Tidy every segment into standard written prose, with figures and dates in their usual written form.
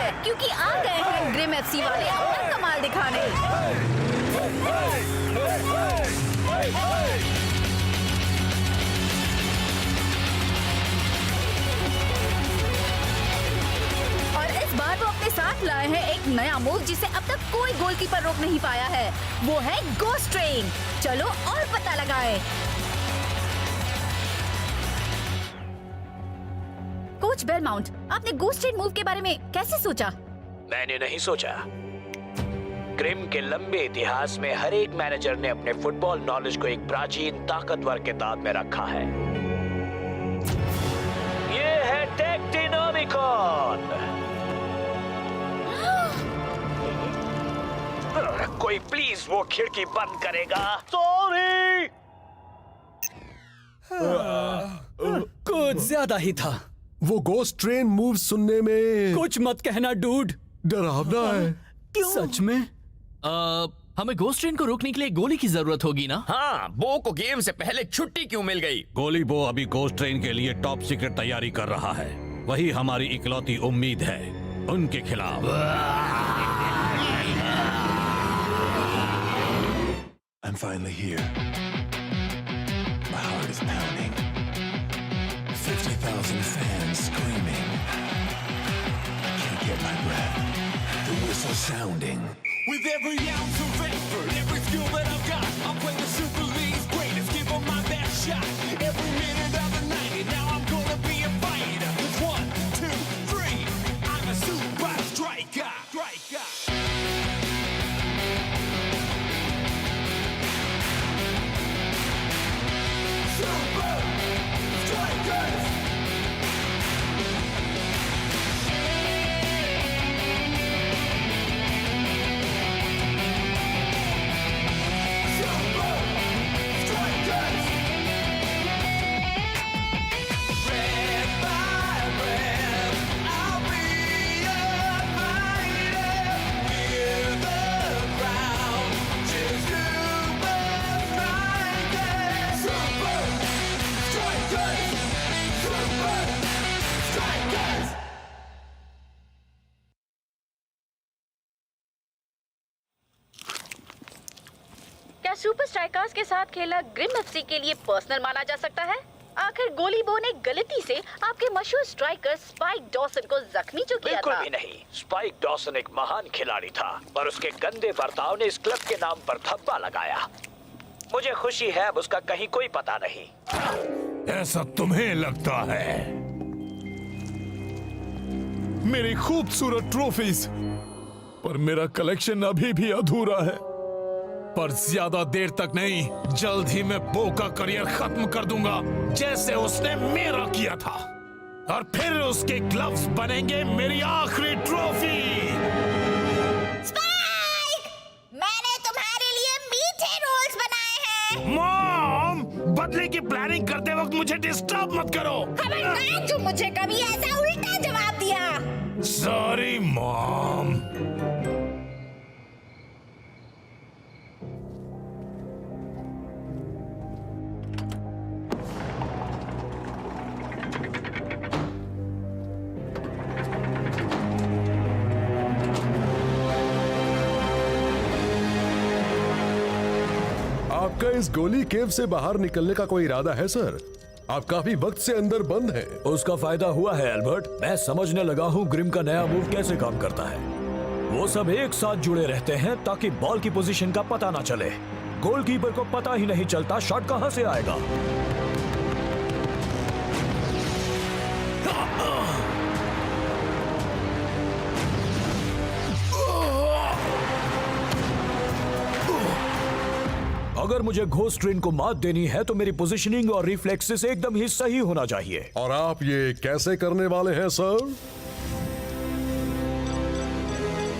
है क्योंकि आ गए हैं ग्रिम एफसी वाले अपना कमाल दिखाने। और इस बार वो अपने साथ लाए हैं एक नया मूव जिसे अब तक कोई गोलकीपर रोक नहीं पाया है। वो है गोस्ट ट्रेन। चलो और पता लगाएं। कोच बेलमाउंट, आपने गोस्ट ट्रेन मूव के बारे में कैसे सोचा? मैंने नहीं सोचा। ग्रिम के लंबे इतिहास में हर एक मैनेजर ने अपने फुटबॉल नॉलेज को एक प्राचीन ताकतवर किताब में रखा है। ये है टेक्टिनोमिकॉन। कोई प्लीज वो खिड़की बंद करेगा? सॉरी। कुछ ज्यादा ही था। वो गोस्ट ट्रेन मूव सुनने में कुछ मत कहना डूड। डरावना है। क्यों? सच में? हमें गोस्ट ट्रेन को रोकने के लिए गोली की जरूरत होगी ना? हाँ, बो को गेम से पहले छुट्टी क्यों मिल गई? गोली बो अभी गोस्ट ट्रेन के लिए टॉप सीक्रेट तैयारी कर रहा है। वही हमारी इकलौती उम्मीद है उनके खिलाफ। I'm finally here. My heart is pounding. 50,000 fans screaming. I can't get my breath. The whistle sounding. With every ounce of effort, every skill that I've got, I'll play the Super League's greatest, give 'em my best shot. Every minute of the 90, now I'm gonna be a fighter. 1, 2, 3, I'm a super striker. Super Strikers! क्या super strikers के साथ खेला Grimm FC के लिए personal माना जा सकता है? आखिर गोली बो ने गलती से आपके मशहूर स्ट्राइकर स्पाइक डॉसन को जख्मी जो किया बिल्कुल था। भी नहीं। स्पाइक डॉसन एक महान खिलाड़ी था और उसके गंदे बर्ताव ने इस क्लब के नाम पर धब्बा लगाया। मुझे खुशी है अब उसका कहीं कोई पता नहीं। ऐसा तुम्हें लगता है? मेरी खूबसूरत ट्रॉफीज, पर मेरा कलेक्शन अभी भी अधूरा है। पर ज्यादा देर तक नहीं, जल्द ही मैं बो का करियर खत्म कर दूंगा जैसे उसने मेरा किया था, और फिर उसके ग्लव्स बनेंगे मेरी आखिरी ट्रॉफी। स्पाइक! मैंने तुम्हारे लिए मीठे रोल्स बनाए हैं। मॉम, बदले की प्लानिंग करते वक्त मुझे डिस्टर्ब मत करो। खबरदार जो मुझे कभी ऐसा उल्टा जवाब दिया। Sorry mom. आपका इस गोली केव से बाहर निकलने का कोई इरादा है सर? आप काफी वक्त से अंदर बंद हैं। उसका फायदा हुआ है एल्बर्ट। मैं समझने लगा हूँ ग्रिम का नया मूव कैसे काम करता है। वो सब एक साथ जुड़े रहते हैं ताकि बॉल की पोजीशन का पता ना चले। गोलकीपर को पता ही नहीं चलता शॉट कहां से आएगा। अगर मुझे घोस्ट ट्रेन को मात देनी है तो मेरी पोजीशनिंग और रिफ्लेक्सेस एकदम ही सही होना चाहिए। और आप ये कैसे करने वाले हैं सर?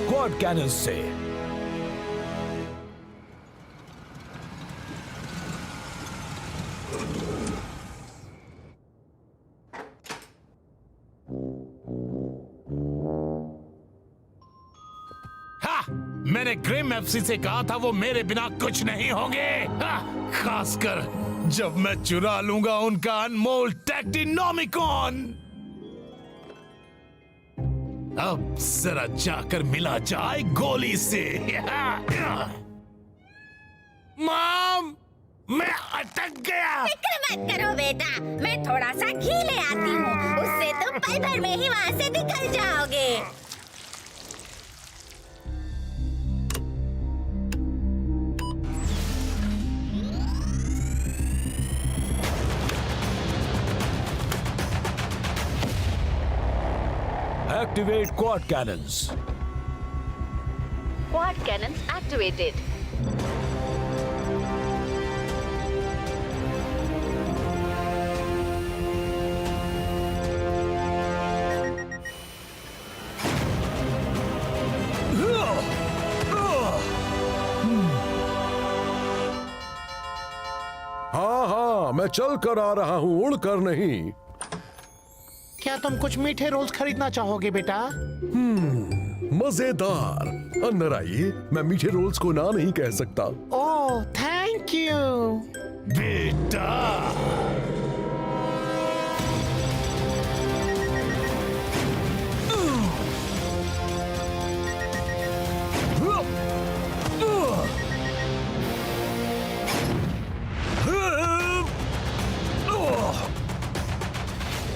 क्वाड कैनन से। मैंने ग्रिम एफसी से कहा था वो मेरे बिना कुछ नहीं होंगे, खासकर जब मैं चुरा लूंगा उनका अनमोल टेक्टिनोमिकॉन। अब जरा जाकर मिला जाए गोली से। मॉम, मैं अटक गया। फिक्र मत करो बेटा, मैं थोड़ा सा घी ले आती हूँ, उससे तुम पल भर में ही वहाँ से निकल जाओगे। Activate quad cannons. Quad cannons activated. हाँ हाँ, मैं चल कर आ रहा हूँ, उड़ कर नहीं। क्या तुम कुछ मीठे रोल्स खरीदना चाहोगे बेटा? मजेदार। अंदर आइए, मैं मीठे रोल्स को ना नहीं कह सकता। ओह, थैंक यू। बेटा,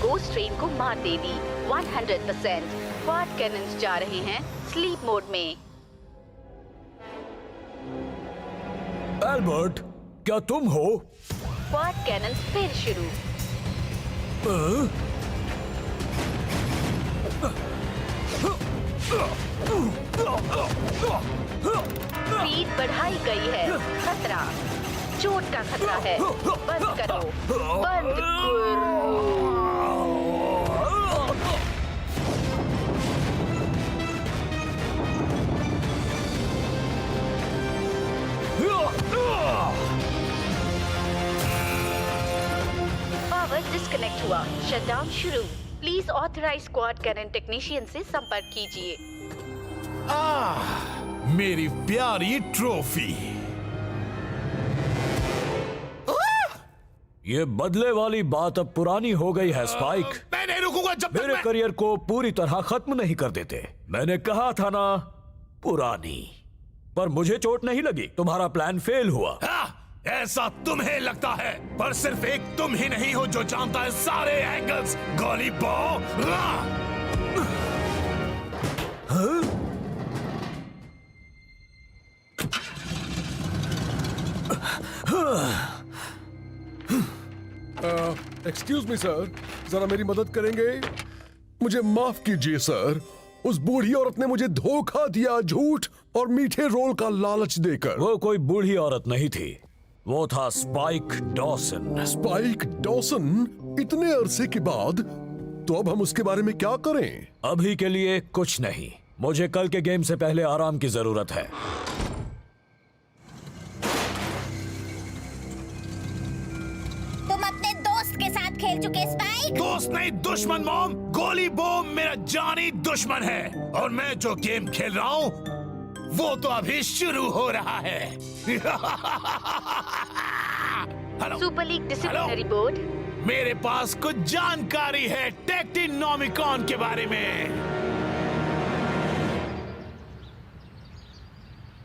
गोस्ट ट्रेन को मार देगी 100%। क्वाड कैनन्स जा रहे हैं स्लीप मोड में। एल्बर्ट, क्या तुम हो? क्वाड कैनन्स फिर शुरू। स्पीड बढ़ाई गई है। खतरा, चोट का खतरा है। बंद करो, बंद करो। पावर डिस्कनेक्ट हुआ। शटडाउन शुरू। Please authorise quad Canon technician से संपर्क कीजिए। मेरी प्यारी ट्रॉफी। ये बदले वाली बात अब पुरानी हो गई है स्पाइक। मैं नहीं रुकूंगा जब तक मेरे करियर को पूरी तरह खत्म नहीं कर देते। मैंने कहा था ना, पुरानी। पर मुझे चोट नहीं लगी। तुम्हारा प्लान फेल हुआ। ऐसा तुम्हें लगता है, पर सिर्फ एक तुम ही नहीं हो जो जानता है सारे एंगल्स। गोली बो। एक्सक्यूज मी सर, जरा मेरी मदद करेंगे? मुझे माफ कीजिए सर, उस बूढ़ी औरत ने मुझे धोखा दिया, झूठ और मीठे रोल का लालच देकर। वो कोई बूढ़ी औरत नहीं थी, वो था स्पाइक डॉसन। Spike Dawson? इतने अरसे के बाद? तो अब हम उसके बारे में क्या करें? अभी के लिए कुछ नहीं। मुझे कल के गेम से पहले आराम की जरूरत है। तुम अपने दोस्त के साथ खेल चुके स्पाइक? दोस्त नहीं, दुश्मन मॉम। गोली बो मेरा जानी दुश्मन है, और मैं जो गेम खेल रहा हूँ वो तो अभी शुरू हो रहा है। Hello super league disciplinary board. मेरे पास कुछ जानकारी है टेक्टिनोमिकॉन के बारे में।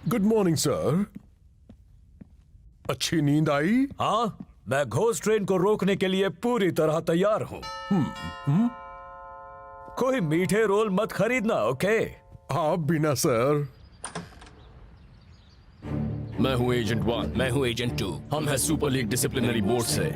Good morning sir. अच्छी नींद आई? हाँ, मैं घोस्ट ट्रेन को रोकने के लिए पूरी तरह तैयार हूँ। कोई मीठे रोल मत खरीदना, ओके? आप बिना सर। मैं हूँ एजेंट 1। मैं हूँ एजेंट 2। हम हैं सुपर लीग डिसिप्लिनरी बोर्ड से।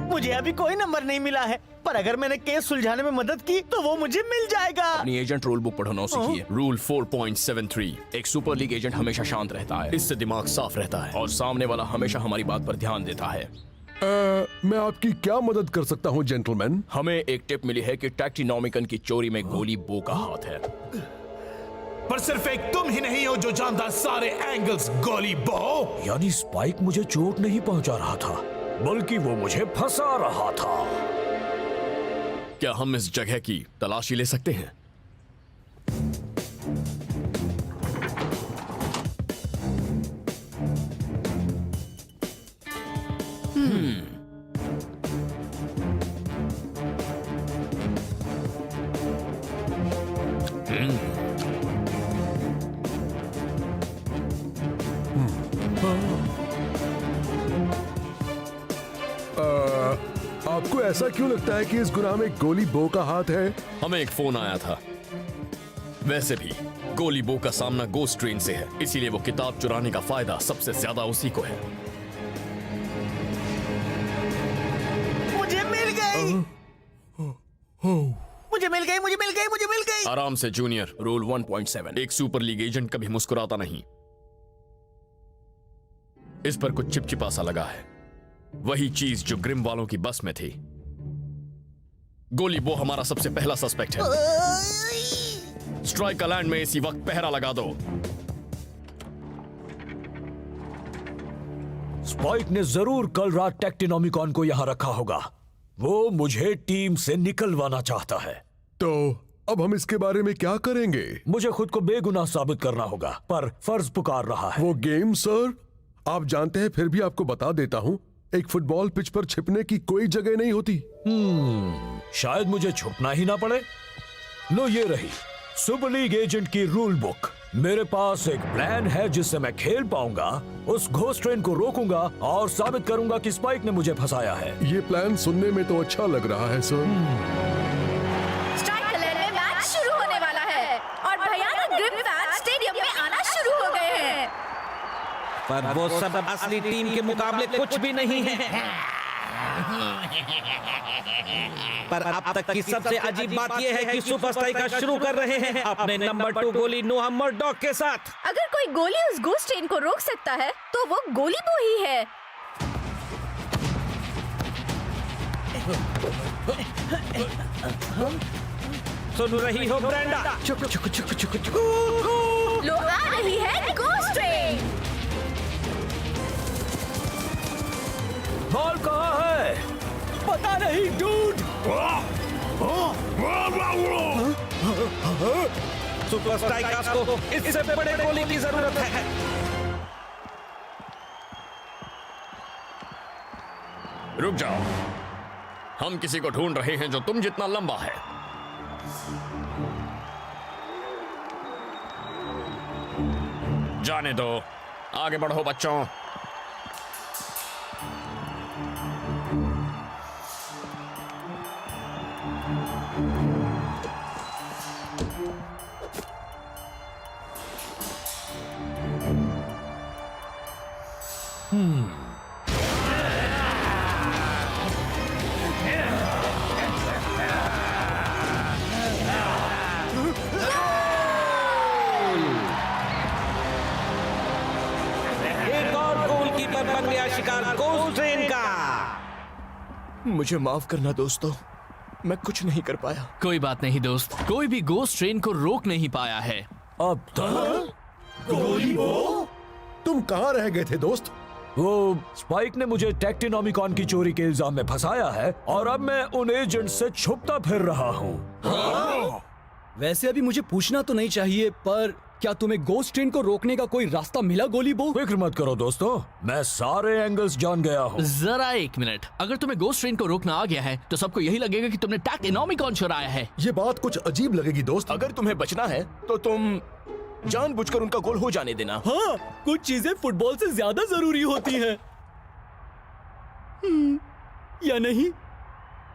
मुझे अभी कोई नंबर नहीं मिला है, पर अगर मैंने केस सुलझाने में मदद की तो वो मुझे मिल जाएगा। अपनी एजेंट रूल बुक पढ़ना सीखिए। रूल 4.73। एक सुपर लीग एजेंट हमेशा शांत रहता है, इससे दिमाग साफ रहता है और सामने वाला हमेशा हमारी बात पर ध्यान देता है। मैं आपकी क्या मदद कर सकता हूँ जेंटलमैन? हमें एक टिप मिली है कि टेक्टिनोमिकन की चोरी में गोली बो का हाथ है। पर सिर्फ एक तुम ही नहीं हो जो जानता सारे एंगल्स। गोली बो। यानी स्पाइक मुझे चोट नहीं पहुंचा रहा था, बल्कि वो मुझे फंसा रहा था। क्या हम इस जगह की तलाशी ले सकते हैं? आपको ऐसा क्यों लगता है कि इस गुनाह में गोली बो का हाथ है? हमें एक फोन आया था। वैसे भी गोली बो का सामना गोस्ट ट्रेन से है, इसीलिए वो किताब चुराने का फायदा सबसे ज्यादा उसी को है। मुझे मिल गई। मुझे मिल गई, मुझे मिल गई, मुझे मिल गई। आराम से जूनियर। रूल 1.7, एक सुपर लीग एजेंट कभी मुस्कुराता नहीं। इस पर कुछ चिपचिपा सा लगा है, वही चीज जो ग्रिम वालों की बस में थी। गोली बो हमारा सबसे पहला सस्पेक्ट है। स्ट्राइक लैंड में इसी वक्त पहरा लगा दो। स्पाइक ने जरूर कल रात टेक्टिनोमिकॉन को यहां रखा होगा। वो मुझे टीम से निकलवाना चाहता है। तो अब हम इसके बारे में क्या करेंगे? मुझे खुद को बेगुनाह साबित करना होगा, पर फर्ज पुकार रहा है। वो गेम सर, आप जानते हैं, फिर भी आपको बता देता हूं, एक फुटबॉल पिच पर छिपने की कोई जगह नहीं होती। शायद मुझे छुपना ही ना पड़े। लो ये रही सुपर लीग एजेंट की रूल बुक। मेरे पास एक प्लान है जिससे मैं खेल पाऊंगा, उस घोस्ट ट्रेन को रोकूंगा और साबित करूंगा कि स्पाइक ने मुझे फंसाया है। ये प्लान सुनने में तो अच्छा लग रहा है सर। स्ट्राइक लैंड में मैच शुरू होने वाला है और भयानक ग्रिम फैंस स्टेडियम में आना शुरू हो गए हैं। पर वो सब असली टीम के मुकाबले कुछ भी नहीं है। पर अब तक की सबसे अजीब बात यह है कि सुपर स्ट्राइकर शुरू कर रहे हैं अपने नंबर 2 गोली नोआ मर्डॉक के साथ। अगर कोई गोली उस घोस्ट ट्रेन को रोक सकता है तो वो गोली बो ही है। सुन रही हो ब्रेंडा? लो आ रही है घोस्ट ट्रेन। बॉल कहाँ है? पता नहीं डूड। सुपर स्ट्राइकर्स को इससे बड़े गोली की जरूरत है। रुक जाओ, हम किसी को ढूंढ रहे हैं जो तुम जितना लंबा है। जाने दो, आगे बढ़ो बच्चों। एक और गोलकीपर बन गया शिकार गोस्ट ट्रेन का। मुझे माफ करना दोस्तों, मैं कुछ नहीं कर पाया। कोई बात नहीं दोस्त, कोई भी गोस्ट ट्रेन को रोक नहीं पाया है अब तक। तुम कहाँ रह गए थे दोस्त? वो स्पाइक ने मुझे टेक्टिनोमिकॉन की चोरी के इल्जाम में फंसाया है और अब मैं उन एजेंट से छुपता फिर रहा हूँ। वैसे अभी मुझे पूछना तो नहीं चाहिए, पर क्या तुम्हें गोस्ट ट्रेन को रोकने का कोई रास्ता मिला गोली बो? फिक्र मत करो दोस्तों, मैं सारे एंगल्स जान गया हूँ। जरा एक मिनट, अगर तुम्हें गोस्ट ट्रेन को रोकना आ गया है तो सबको यही लगेगा कि तुमने टेक्टिनोमिकॉन चुराया है। ये बात कुछ अजीब लगेगी दोस्त। अगर तुम्हें बचना है तो तुम जानबूझकर उनका गोल हो जाने देना। हाँ, कुछ चीजें फुटबॉल से ज्यादा जरूरी होती हैं। या नहीं?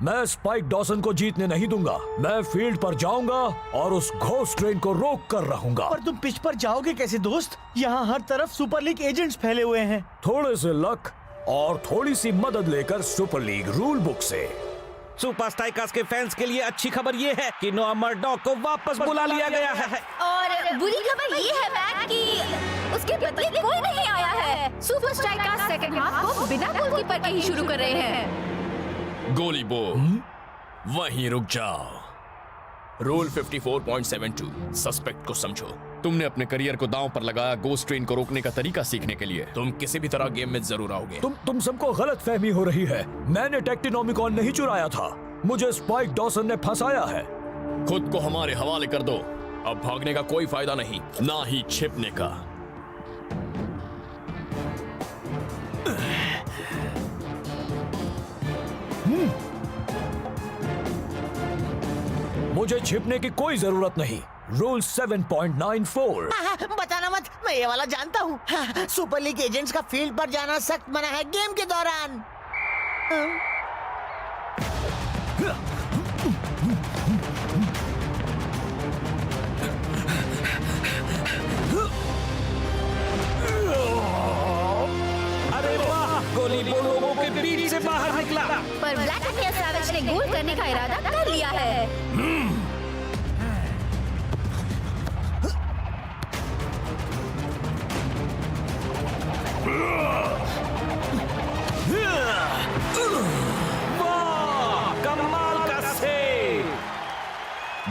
मैं स्पाइक डॉसन को जीतने नहीं दूंगा। मैं फील्ड पर जाऊंगा और उस घोस्ट ट्रेन को रोक कर रहूंगा। पर तुम पिच पर जाओगे कैसे दोस्त? यहाँ हर तरफ सुपर लीग एजेंट्स फैले हुए हैं। थोड़े से लक और थोड़ी सी मदद लेकर सुपर लीग रूल बुक से। सुपर स्ट्राइकर्स के फैंस के लिए अच्छी खबर ये है कि नोआ मर्डॉक को वापस बुला लिया गया है। और बुरी खबर ये है मैक कि उसके बदले कोई नहीं आया है। सुपर स्ट्राइकर्स सेकंड हाफ को बिना गोलकीपर के ही शुरू कर रहे हैं। गोली बो, वहीं रुक जाओ। रूल 54.72, सस्पेक्ट को समझो। तुमने अपने करियर को दांव पर लगाया गोस्ट ट्रेन को रोकने का तरीका सीखने के लिए। तुम किसी भी तरह गेम में जरूर आओगे। तुम सबको गलत फहमी हो रही है। मैंने टेक्टिनोमिकॉन नहीं चुराया था, मुझे स्पाइक डॉसन ने फंसाया है। खुद को हमारे हवाले कर दो। अब भागने का कोई फायदा नहीं, ना ही छिपने का। मुझे छिपने की कोई जरूरत नहीं। रोल 7.94। बताना मत, मैं ये वाला जानता हूँ। सुपर लीग एजेंट्स का फील्ड पर जाना सख्त मना है गेम के दौरान। अरे वाह, गोली बो लोगों के बीच से बाहर निकला। पर व्लादिमीर सैवेज ने गोल करने का इरादा कर लिया है। वाह, कमाल का सेव।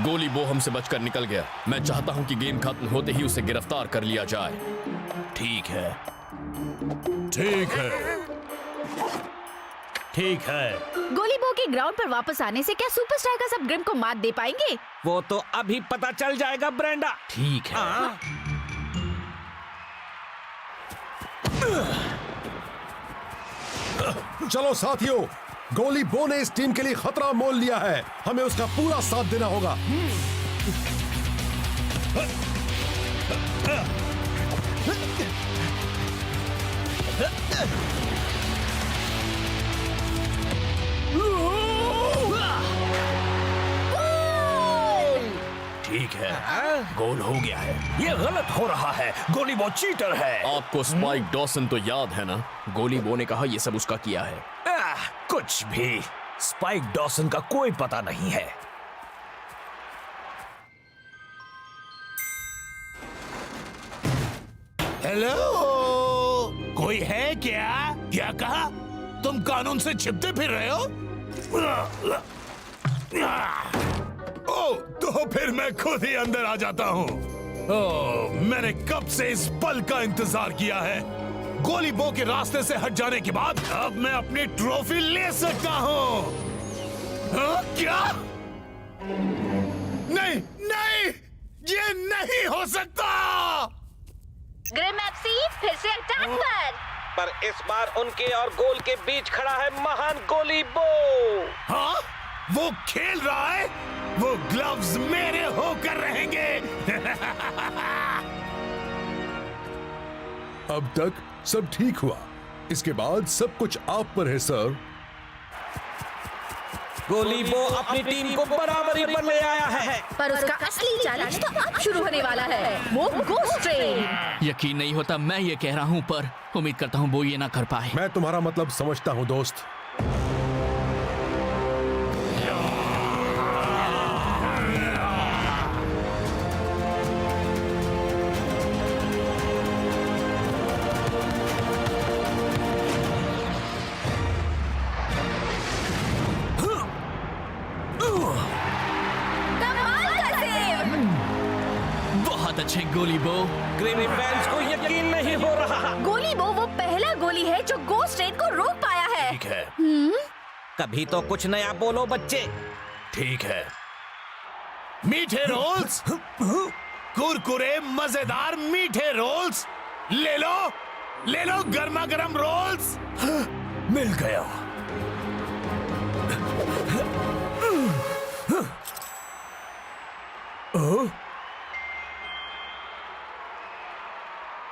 गोली बो हमसे बचकर निकल गया। मैं चाहता हूं कि गेम खत्म होते ही उसे गिरफ्तार कर लिया जाए। ठीक है, ठीक है, ठीक है। गोली बो के ग्राउंड पर वापस आने से क्या सुपर स्ट्राइकर्स अब ग्रिम को मात दे पाएंगे? वो तो अभी पता चल जाएगा ब्रेंडा। ठीक है। चलो साथियों, गोली बो ने इस टीम के लिए खतरा मोल लिया है। हमें उसका पूरा साथ देना होगा। ठीक है, गोल हो गया है। ये गलत हो रहा है, गोली बो चीटर है। आपको स्पाइक डॉसन तो याद है ना? गोली बो ने कहा ये सब उसका किया है। कुछ भी, स्पाइक डॉसन का कोई पता नहीं है। हेलो, कोई है क्या? क्या कहा? तुम कानून से छिपते फिर रहे हो? ओ, तो फिर मैं खुद ही अंदर आ जाता हूँ। मैंने कब से इस पल का इंतजार किया है। गोली बो के रास्ते से हट जाने के बाद अब मैं अपनी ट्रॉफी ले सकता हूँ। क्या? नहीं, नहीं, ये नहीं हो सकता। ग्रिम एफसी फिर से अटैक पर इस बार उनके और गोल के बीच खड़ा है महान गोली बो। हाँ? वो खेल रहा है? वो ग्लव्स मेरे होकर रहेंगे। अब तक सब ठीक हुआ, इसके बाद सब कुछ आप पर है सर। गोली बो अपनी टीम को बराबरी पर ले आया है। पर उसका असली चैलेंज तो अब शुरू होने वाला है, वो गोस्ट ट्रेन। यकीन नहीं होता मैं ये कह रहा हूँ, पर उम्मीद करता हूँ वो ये ना कर पाए। मैं तुम्हारा मतलब समझता हूँ दोस्त। बहुत अच्छे गोली बो। ग्रिम फैंस को यकीन नहीं हो रहा। गोली बो वो पहला गोली है जो गोस्ट ट्रेन को रोक पाया है। ठीक है, कभी तो कुछ नया बोलो बच्चे। ठीक है। मीठे रोल्स, कुरकुरे मजेदार मीठे रोल्स, ले लो, ले लो गर्मा गर्म रोल्स। मिल गया।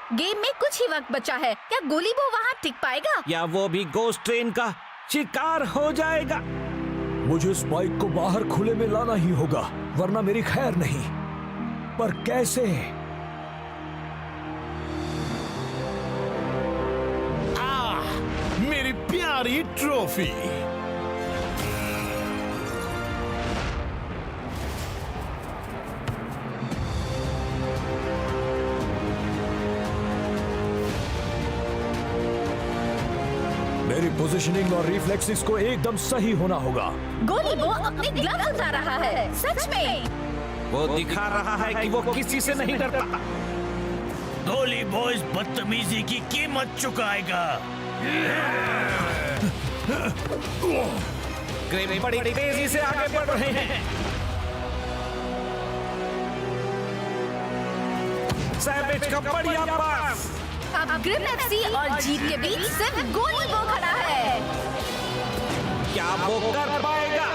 गेम में कुछ ही वक्त बचा है, क्या गोली बो वहाँ टिक पाएगा? या वो भी गोस्ट ट्रेन का शिकार हो जाएगा? मुझे स्पाइक को बाहर खुले में लाना ही होगा, वरना मेरी खैर नहीं। पर कैसे? मेरी प्यारी ट्रॉफी। मेरी पोजीशनिंग और रिफ्लेक्सेस को एकदम सही होना होगा। गोली बो अपने ग्लव उतार रहा है, सच में। वो दिखा रहा है कि वो किसी से नहीं डरता। गोली बो इस बदतमीजी की कीमत चुकाएगा। ग्रिम बड़ी तेजी से आगे बढ़ रहे हैं। सैवेज का बढ़िया पास। अब ग्रिम एफसी और जीत के बीच सिर्फ गोली बो खड़ा है। क्या वो कर पाएगा?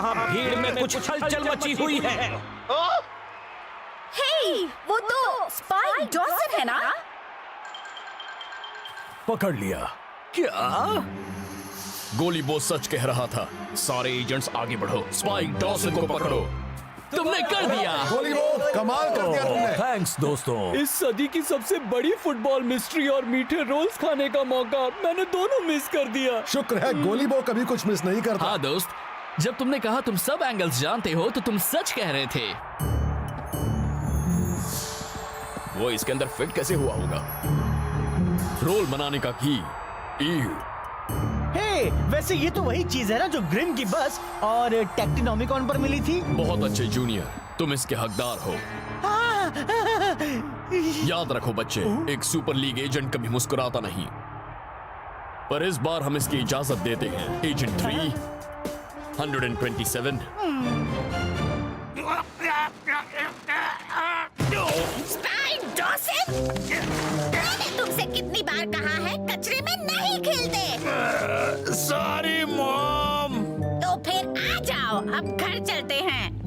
वहाँ भीड़ में कुछ हलचल मची हुई है। हे, वो तो स्पाइक डॉसन है ना? पकड़ लिया। क्या? गोली बो सच कह रहा था। सारे एजेंट्स आगे बढ़ो, स्पाइक डॉसन को पकड़ो। तुमने कर दिया। गोली वो कमाल कर दिया तुमने। थैंक्स दोस्तों। इस सदी की सबसे बड़ी फुटबॉल मिस्ट्री और मीठे रोल्स खाने का मौका मैंने दोनों मिस कर दिया। शुक्र है गोली बो कभी कुछ मिस नहीं करता। हाँ दोस्त, जब तुमने कहा तुम सब एंगल्स जानते हो तो तुम सच कह रहे थे। वो इसके अंदर फिट कैसे हुआ होगा? रोल बनाने का की। हे, वैसे ये तो वही चीज है ना जो ग्रिम की बस और टेक्टिनोमिकॉन पर मिली थी। बहुत अच्छे जूनियर, तुम इसके हकदार हो। याद रखो बच्चे, एक सुपर लीग एजेंट कभी मुस्कुराता नहीं। पर इस बार हम इसकी इजाजत देते हैं। एजेंट 327। स्पाइक डॉसन, मैंने तुमसे कितनी बार कहा है कचरे में नहीं खेलते। Sorry mom. तो फिर आ जाओ, अब घर चलते हैं।